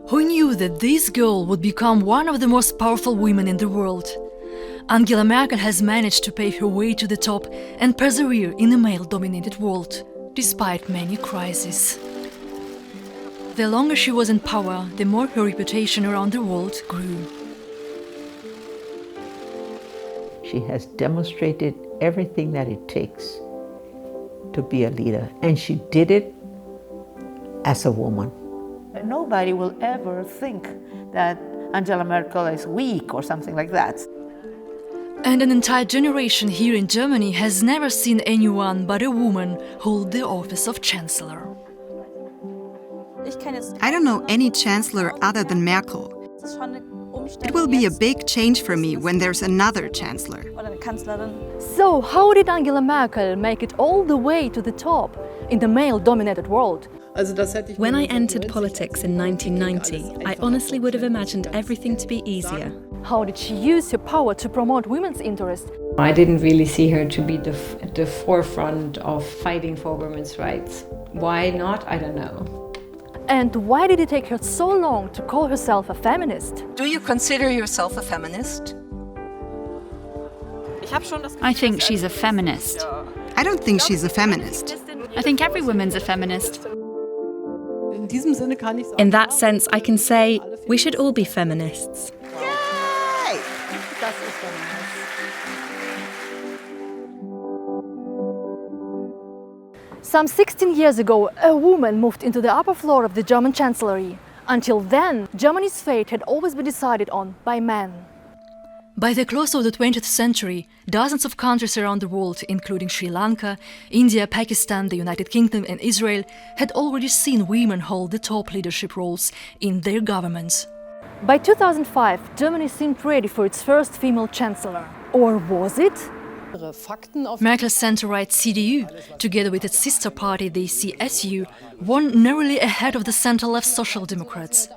Who knew that this girl would become one of the most powerful women in the world? Angela Merkel has managed to pave her way to the top and persevere in a male-dominated world, despite many crises. The longer she was in power, the more her reputation around the world grew. She has demonstrated everything that it takes to be a leader, and she did it as a woman. Nobody will ever think that Angela Merkel is weak or something like that. And an entire generation here in Germany has never seen anyone but a woman hold the office of chancellor. I don't know any chancellor other than Merkel. It will be a big change for me when there's another chancellor. So, how did Angela Merkel make it all the way to the top in the male-dominated world? When I entered politics in 1990, I honestly would have imagined everything to be easier. How did she use her power to promote women's interests? I didn't really see her to be at the forefront of fighting for women's rights. Why not? I don't know. And why did it take her so long to call herself a feminist? Do you consider yourself a feminist? I think she's a feminist. I don't think she's a feminist. I think every woman's a feminist. In that sense, I can say we should all be feminists. Some 16 years ago, a woman moved into the upper floor of the German chancellery. Until then, Germany's fate had always been decided on by men. By the close of the 20th century, dozens of countries around the world, including Sri Lanka, India, Pakistan, the United Kingdom and Israel, had already seen women hold the top leadership roles in their governments. By 2005, Germany seemed ready for its first female chancellor. Or was it? Merkel's center-right CDU, together with its sister party, the CSU, won narrowly ahead of the center-left Social Democrats.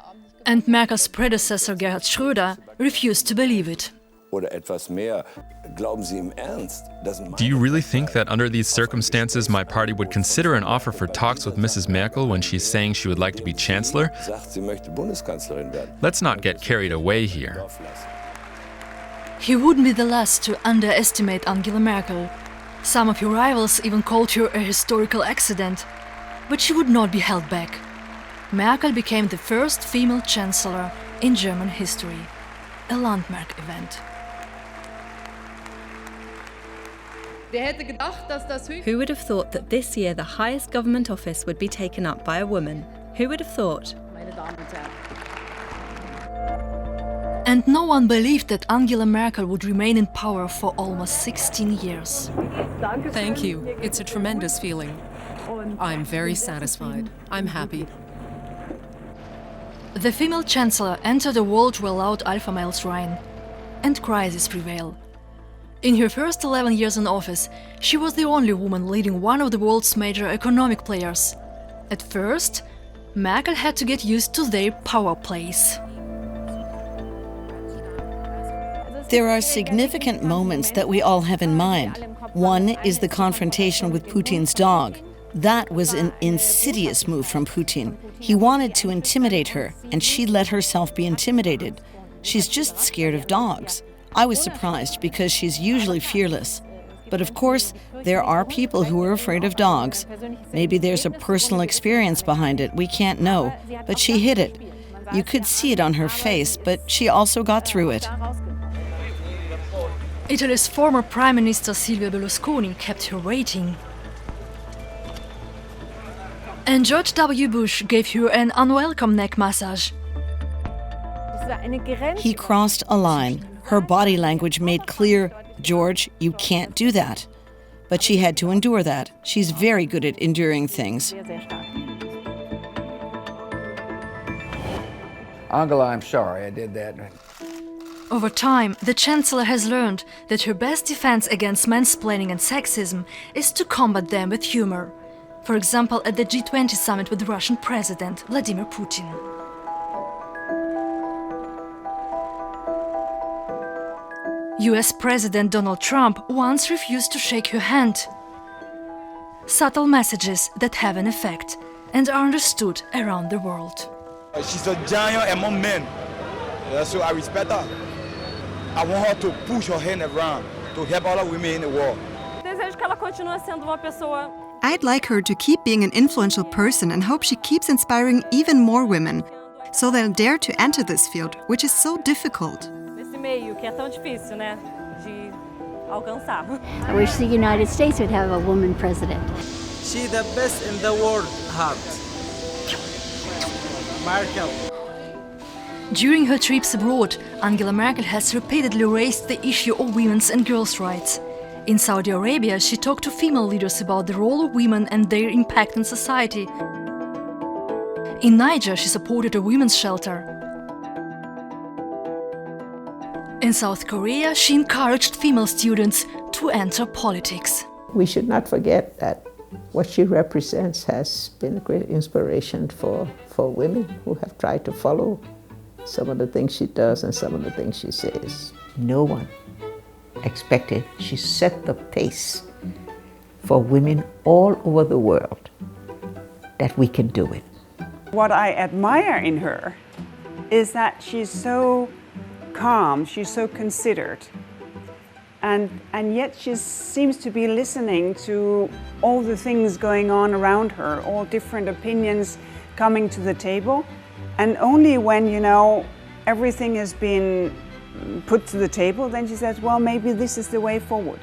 And Merkel's predecessor Gerhard Schröder refused to believe it. Do you really think that under these circumstances my party would consider an offer for talks with Mrs. Merkel when she's saying she would like to be chancellor? Let's not get carried away here. He wouldn't be the last to underestimate Angela Merkel. Some of her rivals even called her a historical accident. But she would not be held back. Merkel became the first female chancellor in German history. A landmark event. Who would have thought that this year the highest government office would be taken up by a woman? Who would have thought? And no one believed that Angela Merkel would remain in power for almost 16 years. Thank you. It's a tremendous feeling. I'm very satisfied. I'm happy. The female chancellor entered a world where loud alpha males reign, and crises prevail. In her first 11 years in office, she was the only woman leading one of the world's major economic players. At first, Merkel had to get used to their power plays. There are significant moments that we all have in mind. One is the confrontation with Putin's dog. That was an insidious move from Putin. He wanted to intimidate her, and she let herself be intimidated. She's just scared of dogs. I was surprised because she's usually fearless. But of course, there are people who are afraid of dogs. Maybe there's a personal experience behind it, we can't know. But she hid it. You could see it on her face, but she also got through it. Italy's former Prime Minister Silvio Berlusconi kept her waiting. And George W. Bush gave her an unwelcome neck massage. He crossed a line. Her body language made clear, George, you can't do that. But she had to endure that. She's very good at enduring things. Angela, I'm sorry I did that. Over time, the Chancellor has learned that her best defense against mansplaining and sexism is to combat them with humor. For example, at the G20 summit with Russian President Vladimir Putin. US President Donald Trump once refused to shake her hand. Subtle messages that have an effect and are understood around the world. She's a giant among men, so I respect her. I want her to push her hand around to help other women in the world. Desejo que ela continue sendo uma pessoa. I'd like her to keep being an influential person and hope she keeps inspiring even more women, so they'll dare to enter this field, which is so difficult. Nesse meio que é tão difícil, né, de alcançar. I wish the United States would have a woman president. She's the best in the world, heart. Merkel. During her trips abroad, Angela Merkel has repeatedly raised the issue of women's and girls' rights. In Saudi Arabia, she talked to female leaders about the role of women and their impact on society. In Niger, she supported a women's shelter. In South Korea, she encouraged female students to enter politics. We should not forget that what she represents has been a great inspiration for women who have tried to follow some of the things she does and some of the things she says. No one expected. She set the pace for women all over the world that we can do it. What I admire in her is that she's so calm, she's so considered, and yet she seems to be listening to all the things going on around her, all different opinions coming to the table, and only when, you know, everything has been put to the table, then she says, well, maybe this is the way forward.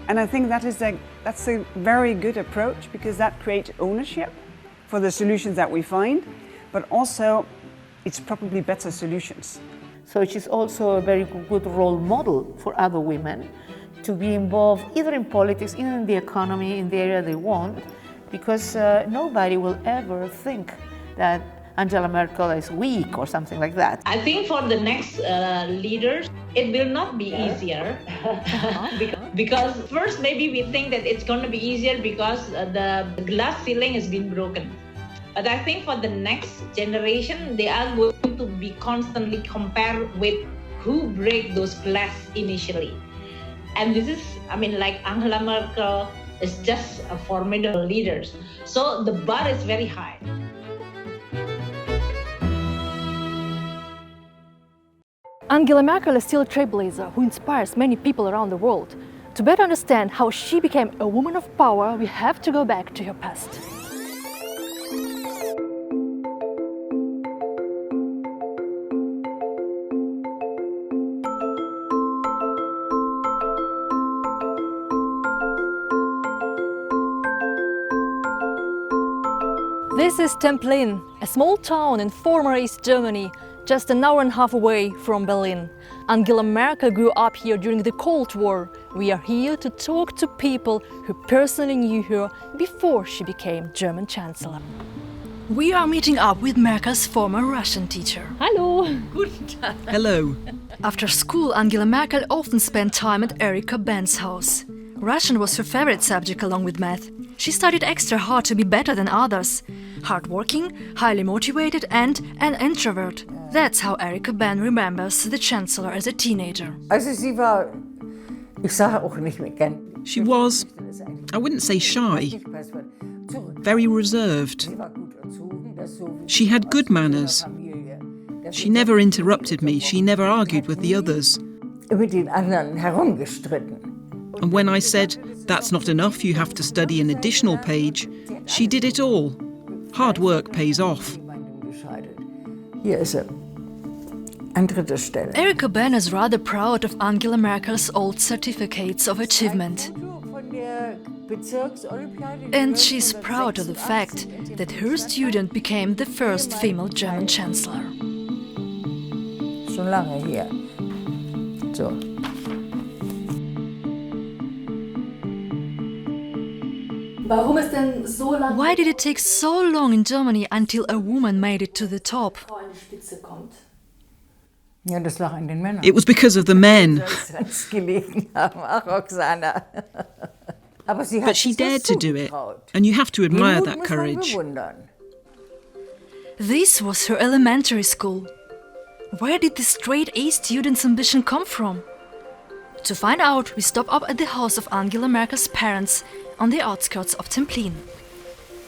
And I think that's a very good approach, because that creates ownership for the solutions that we find, but also it's probably better solutions. So she's also a very good role model for other women to be involved either in politics, either in the economy, in the area they want, because nobody will ever think that Angela Merkel is weak or something like that. I think for the next leaders, it will not be easier. Because first, maybe we think that it's going to be easier because the glass ceiling has been broken. But I think for the next generation, they are going to be constantly compared with who break those glass initially. And this is, I mean, like Angela Merkel is just a formidable leader. So the bar is very high. Angela Merkel is still a trailblazer who inspires many people around the world. To better understand how she became a woman of power, we have to go back to her past. This is Templin, a small town in former East Germany, just an hour and a half away from Berlin. Angela Merkel grew up here during the Cold War. We are here to talk to people who personally knew her before she became German Chancellor. We are meeting up with Merkel's former Russian teacher. Hallo. Guten Tag. Hello. After school, Angela Merkel often spent time at Erika Ben's house. Russian was her favorite subject along with math. She studied extra hard to be better than others. Hardworking, highly motivated and an introvert. That's how Erika Ben remembers the Chancellor as a teenager. She was, I wouldn't say shy, very reserved. She had good manners. She never interrupted me, she never argued with the others. And when I said, that's not enough, you have to study an additional page, she did it all. Hard work pays off. Erika Ben is rather proud of Angela Merkel's old certificates of achievement. And she's proud of the fact that her student became the first female German Chancellor. Schon lange her. So. Why did it take so long in Germany until a woman made it to the top? It was because of the men. But she dared to do it, and you have to admire that courage. This was her elementary school. Where did this straight-A student's ambition come from? To find out, we stop up at the house of Angela Merkel's parents on the outskirts of Templin.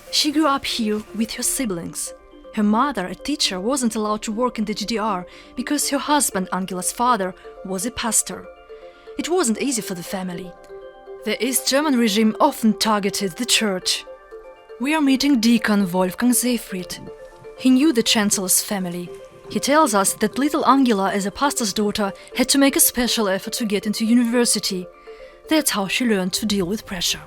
She grew up here with her siblings. Her mother, a teacher, wasn't allowed to work in the GDR because her husband, Angela's father, was a pastor. It wasn't easy for the family. The East German regime often targeted the church. We are meeting Deacon Wolfgang Seefried. He knew the chancellor's family. He tells us that little Angela, as a pastor's daughter, had to make a special effort to get into university. That's how she learned to deal with pressure.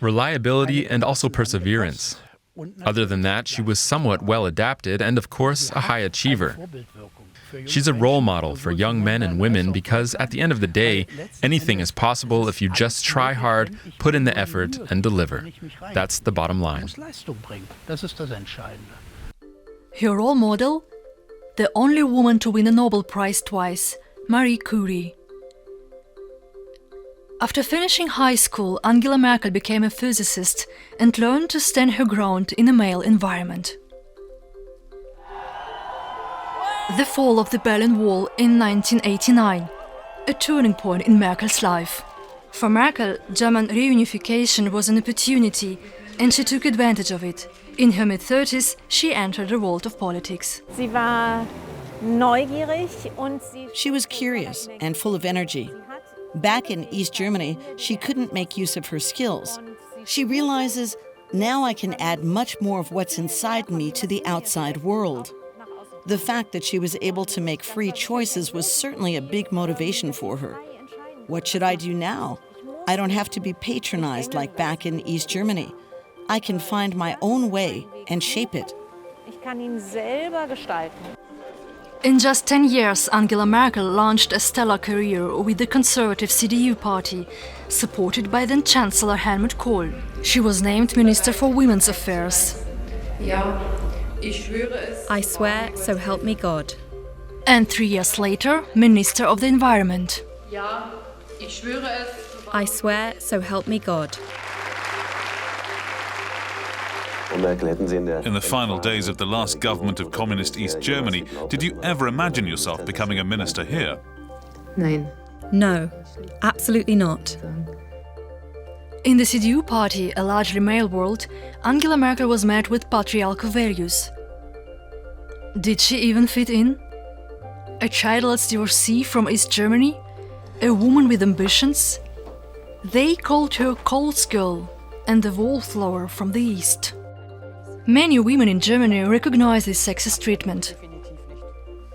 Reliability and also perseverance. Other than that, she was somewhat well adapted and, of course, a high achiever. She's a role model for young men and women because, at the end of the day, anything is possible if you just try hard, put in the effort, and deliver. That's the bottom line. Her role model? The only woman to win a Nobel Prize twice, Marie Curie. After finishing high school, Angela Merkel became a physicist and learned to stand her ground in a male environment. The fall of the Berlin Wall in 1989, a turning point in Merkel's life. For Merkel, German reunification was an opportunity, and she took advantage of it. In her mid-30s, she entered the world of politics. She was curious and full of energy. Back in East Germany, she couldn't make use of her skills. She realizes, now I can add much more of what's inside me to the outside world. The fact that she was able to make free choices was certainly a big motivation for her. What should I do now? I don't have to be patronized like back in East Germany. I can find my own way and shape it. In just 10 years, Angela Merkel launched a stellar career with the conservative CDU party, supported by then Chancellor Helmut Kohl. She was named Minister for Women's Affairs. I swear, so help me God. And 3 years later, Minister of the Environment. I swear, so help me God. In the final days of the last government of communist East Germany, did you ever imagine yourself becoming a minister here? No, absolutely not. In the CDU party, a largely male world, Angela Merkel was met with patriarchal values. Did she even fit in? A childless divorcee from East Germany? A woman with ambitions? They called her Kohl's girl and the wallflower from the East. Many women in Germany recognize this sexist treatment.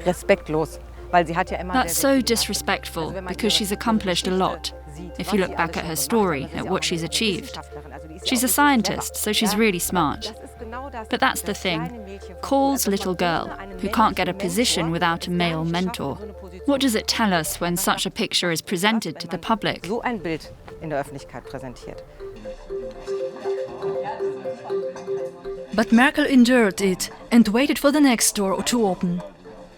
That's so disrespectful because she's accomplished a lot. If you look back at her story, at what she's achieved. She's a scientist, so she's really smart. But that's the thing. Kohl's little girl, who can't get a position without a male mentor. What does it tell us when such a picture is presented to the public? But Merkel endured it and waited for the next door to open.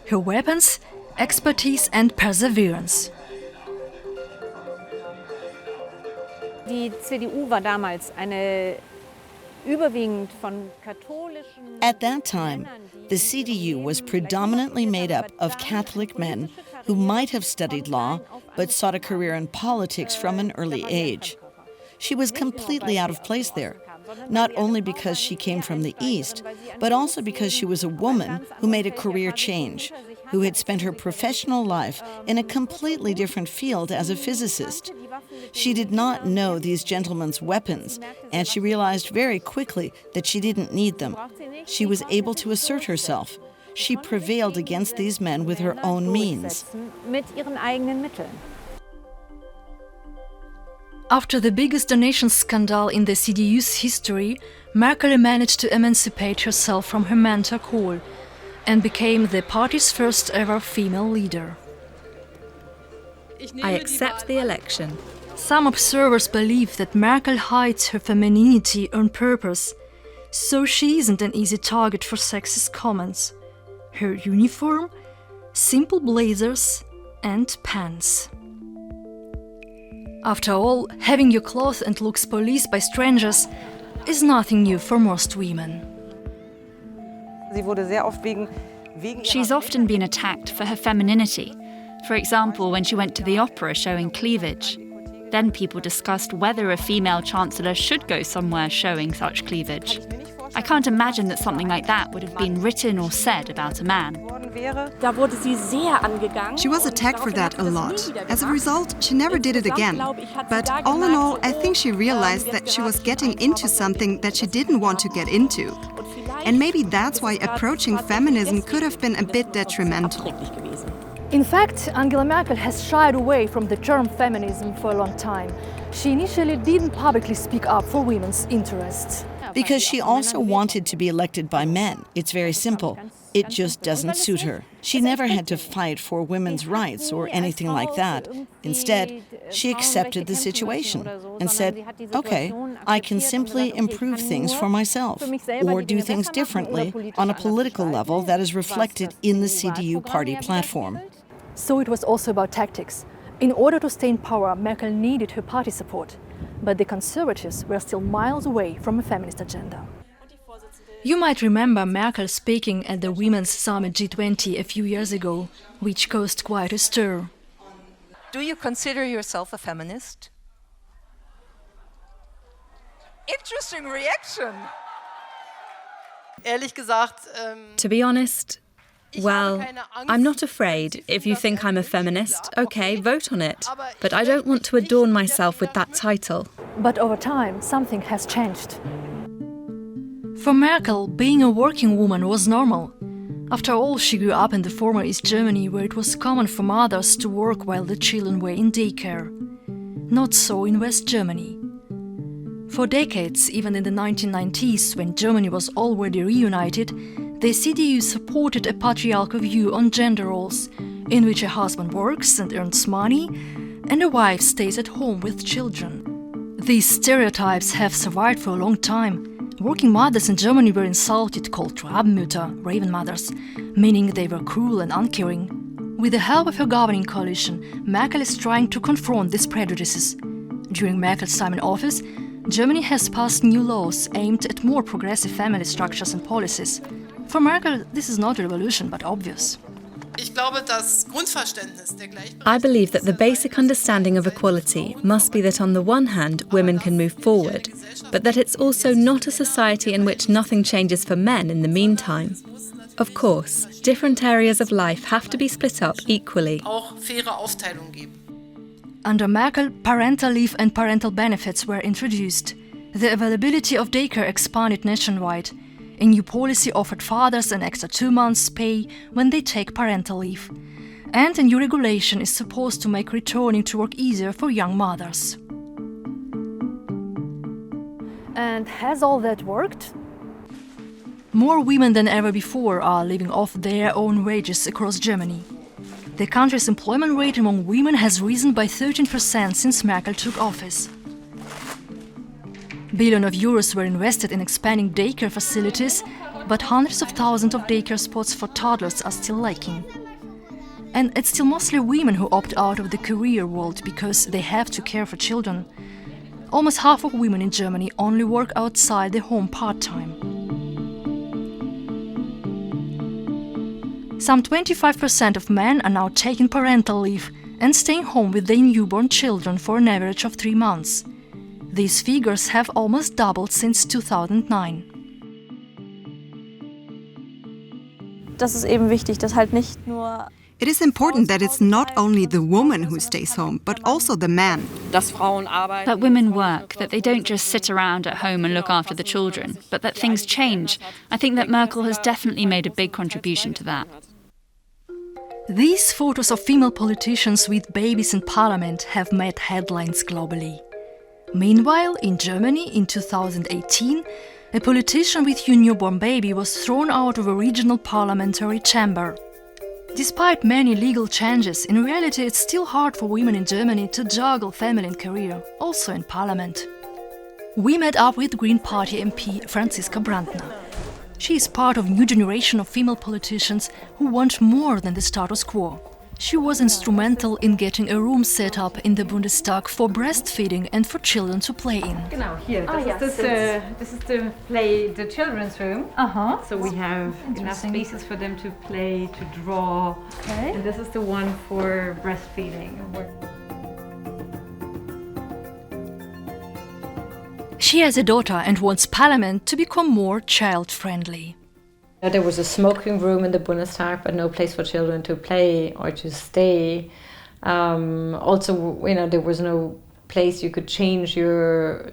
Her weapons? Expertise and perseverance. At that time, the CDU was predominantly made up of Catholic men who might have studied law but sought a career in politics from an early age. She was completely out of place there, not only because she came from the East, but also because she was a woman who made a career change, who had spent her professional life in a completely different field as a physicist. She did not know these gentlemen's weapons, and she realized very quickly that she didn't need them. She was able to assert herself. She prevailed against these men with her own means. After the biggest donation scandal in the CDU's history, Merkel managed to emancipate herself from her mentor Kohl and became the party's first ever female leader. I accept the election. Some observers believe that Merkel hides her femininity on purpose, so she isn't an easy target for sexist comments. Her uniform? Simple blazers and pants. After all, having your clothes and looks policed by strangers is nothing new for most women. She's often been attacked for her femininity. For example, when she went to the opera showing cleavage. Then people discussed whether a female chancellor should go somewhere showing such cleavage. I can't imagine that something like that would have been written or said about a man. She was attacked for that a lot. As a result, she never did it again. But all in all, I think she realized that she was getting into something that she didn't want to get into. And maybe that's why approaching feminism could have been a bit detrimental. In fact, Angela Merkel has shied away from the term feminism for a long time. She initially didn't publicly speak up for women's interests. Because she also wanted to be elected by men. It's very simple. It just doesn't suit her. She never had to fight for women's rights or anything like that. Instead, she accepted the situation and said, okay, I can simply improve things for myself or do things differently on a political level that is reflected in the CDU party platform. So it was also about tactics. In order to stay in power, Merkel needed her party support. But the Conservatives were still miles away from a feminist agenda. You might remember Merkel speaking at the Women's Summit G20 a few years ago, which caused quite a stir. Do you consider yourself a feminist? Interesting reaction. Ehrlich gesagt, to be honest, well, I'm not afraid. If you think I'm a feminist, okay, vote on it. But I don't want to adorn myself with that title. But over time, something has changed. For Merkel, being a working woman was normal. After all, she grew up in the former East Germany, where it was common for mothers to work while the children were in daycare. Not so in West Germany. For decades, even in the 1990s, when Germany was already reunited, the CDU supported a patriarchal view on gender roles, in which a husband works and earns money, and a wife stays at home with children. These stereotypes have survived for a long time. Working mothers in Germany were insulted, called Rabenmütter, raven mothers, meaning they were cruel and uncaring. With the help of her governing coalition, Merkel is trying to confront these prejudices. During Merkel's time in office, Germany has passed new laws aimed at more progressive family structures and policies. For Merkel, this is not a revolution, but obvious. I believe that the basic understanding of equality must be that on the one hand, women can move forward, but that it's also not a society in which nothing changes for men in the meantime. Of course, different areas of life have to be split up equally. Under Merkel, parental leave and parental benefits were introduced. The availability of daycare expanded nationwide. A new policy offered fathers an extra 2 months' pay when they take parental leave. And a new regulation is supposed to make returning to work easier for young mothers. And has all that worked? More women than ever before are living off their own wages across Germany. The country's employment rate among women has risen by 13% since Merkel took office. Billions of euros were invested in expanding daycare facilities, but hundreds of thousands of daycare spots for toddlers are still lacking. And it's still mostly women who opt out of the career world because they have to care for children. Almost half of women in Germany only work outside the home part-time. Some 25% of men are now taking parental leave and staying home with their newborn children for an average of 3 months. These figures have almost doubled since 2009. It is important that it's not only the woman who stays home, but also the man. That women work, that they don't just sit around at home and look after the children, but that things change. I think that Merkel has definitely made a big contribution to that. These photos of female politicians with babies in parliament have made headlines globally. Meanwhile, in Germany in 2018, a politician with a newborn baby was thrown out of a regional parliamentary chamber. Despite many legal changes, in reality it's still hard for women in Germany to juggle family and career, also in parliament. We met up with Green Party MP Franziska Brandner. She is part of a new generation of female politicians who want more than the status quo. She was instrumental in getting a room set up in the Bundestag for breastfeeding and for children to play in. Genau, hier. This is the children's room. So we have enough spaces for them to play, to draw. Okay. And this is the one for breastfeeding. She has a daughter and wants Parliament to become more child-friendly. There was a smoking room in the Bundestag, but no place for children to play or to stay. Also, there was no place you could change your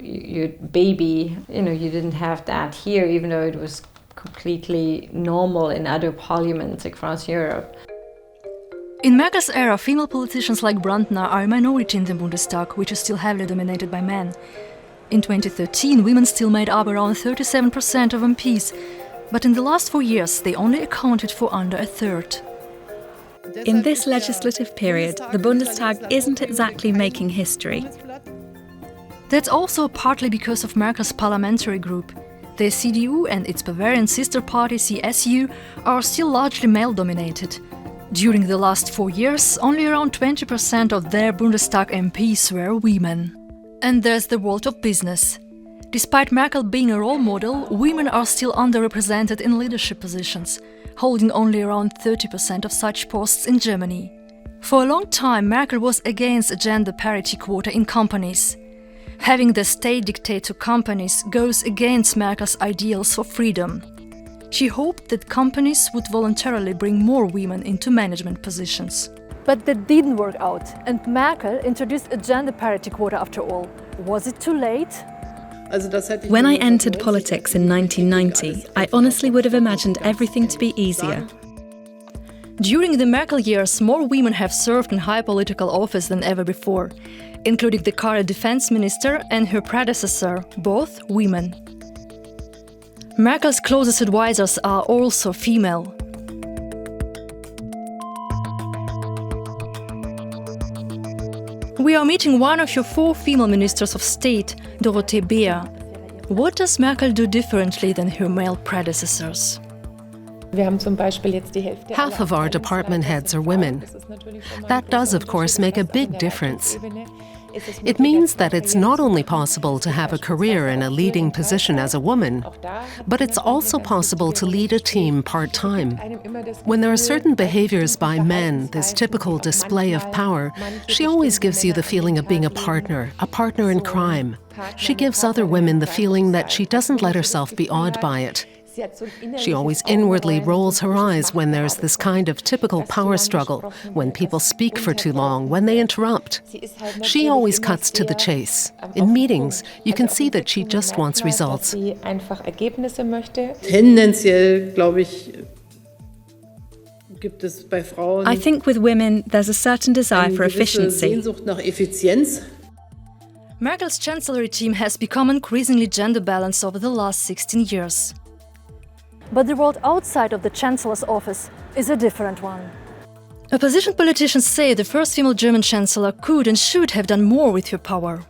baby. You didn't have that here, even though it was completely normal in other parliaments across Europe. In Merkel's era, female politicians like Brandner are a minority in the Bundestag, which is still heavily dominated by men. In 2013, women still made up around 37% of MPs, but in the last 4 years they only accounted for under a third. In this legislative period, the Bundestag isn't exactly making history. That's also partly because of Merkel's parliamentary group. The CDU and its Bavarian sister party CSU are still largely male-dominated. During the last 4 years, only around 20% of their Bundestag MPs were women. And there's the world of business. Despite Merkel being a role model, women are still underrepresented in leadership positions, holding only around 30% of such posts in Germany. For a long time, Merkel was against a gender parity quota in companies. Having the state dictate to companies goes against Merkel's ideals for freedom. She hoped that companies would voluntarily bring more women into management positions. But that didn't work out, and Merkel introduced a gender parity quota after all. Was it too late? When I entered politics in 1990, I honestly would have imagined everything to be easier. During the Merkel years, more women have served in high political office than ever before, including the current defense minister and her predecessor, both women. Merkel's closest advisors are also female. We are meeting one of your 4 female ministers of state, Dorothee Beer. What does Merkel do differently than her male predecessors? Half of our department heads are women. That does, of course, make a big difference. It means that it's not only possible to have a career in a leading position as a woman, but it's also possible to lead a team part-time. When there are certain behaviors by men, this typical display of power, she always gives you the feeling of being a partner in crime. She gives other women the feeling that she doesn't let herself be awed by it. She always inwardly rolls her eyes when there's this kind of typical power struggle, when people speak for too long, when they interrupt. She always cuts to the chase. In meetings, you can see that she just wants results. I think with women, there's a certain desire for efficiency. Merkel's chancellery team has become increasingly gender-balanced over the last 16 years. But the world outside of the Chancellor's office is a different one. Opposition politicians say the first female German Chancellor could and should have done more with her power.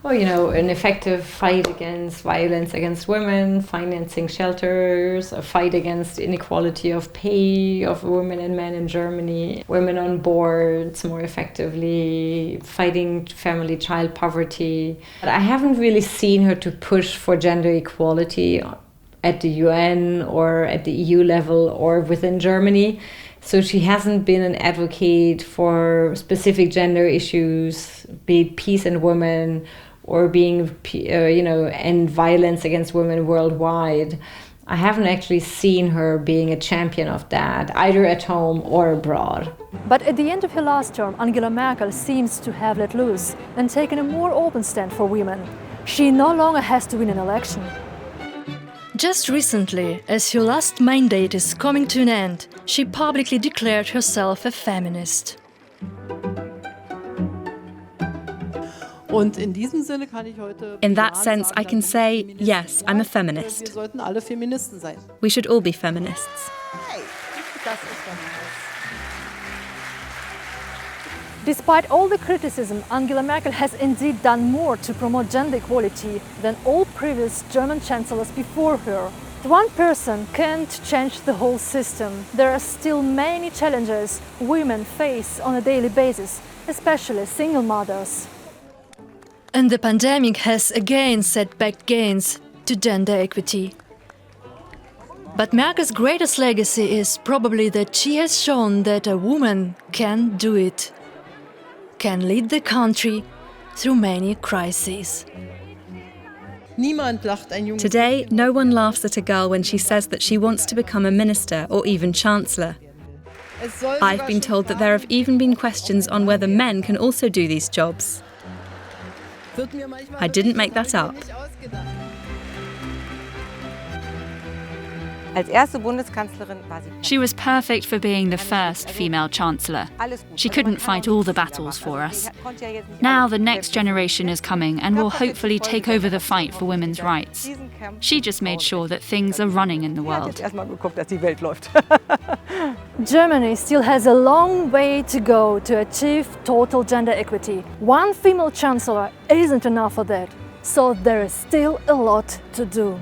Well, an effective fight against violence against women, financing shelters, a fight against inequality of pay of women and men in Germany, women on boards more effectively, fighting family child poverty. But I haven't really seen her to push for gender equality at the UN or at the EU level or within Germany. So she hasn't been an advocate for specific gender issues, be it peace and women, or being, end violence against women worldwide. I haven't actually seen her being a champion of that, either at home or abroad. But at the end of her last term, Angela Merkel seems to have let loose and taken a more open stand for women. She no longer has to win an election. Just recently, as her last mandate is coming to an end, she publicly declared herself a feminist. In that sense, I can say, yes, I'm a feminist. We should all be feminists. Despite all the criticism, Angela Merkel has indeed done more to promote gender equality than all previous German chancellors before her. One person can't change the whole system. There are still many challenges women face on a daily basis, especially single mothers. And the pandemic has again set back gains to gender equity. But Merkel's greatest legacy is probably that she has shown that a woman can do it, can lead the country through many crises. Today, no one laughs at a girl when she says that she wants to become a minister or even chancellor. I've been told that there have even been questions on whether men can also do these jobs. I didn't make that up. She was perfect for being the first female chancellor. She couldn't fight all the battles for us. Now the next generation is coming and will hopefully take over the fight for women's rights. She just made sure that things are running in the world. Germany still has a long way to go to achieve total gender equity. One female chancellor isn't enough for that, so there is still a lot to do.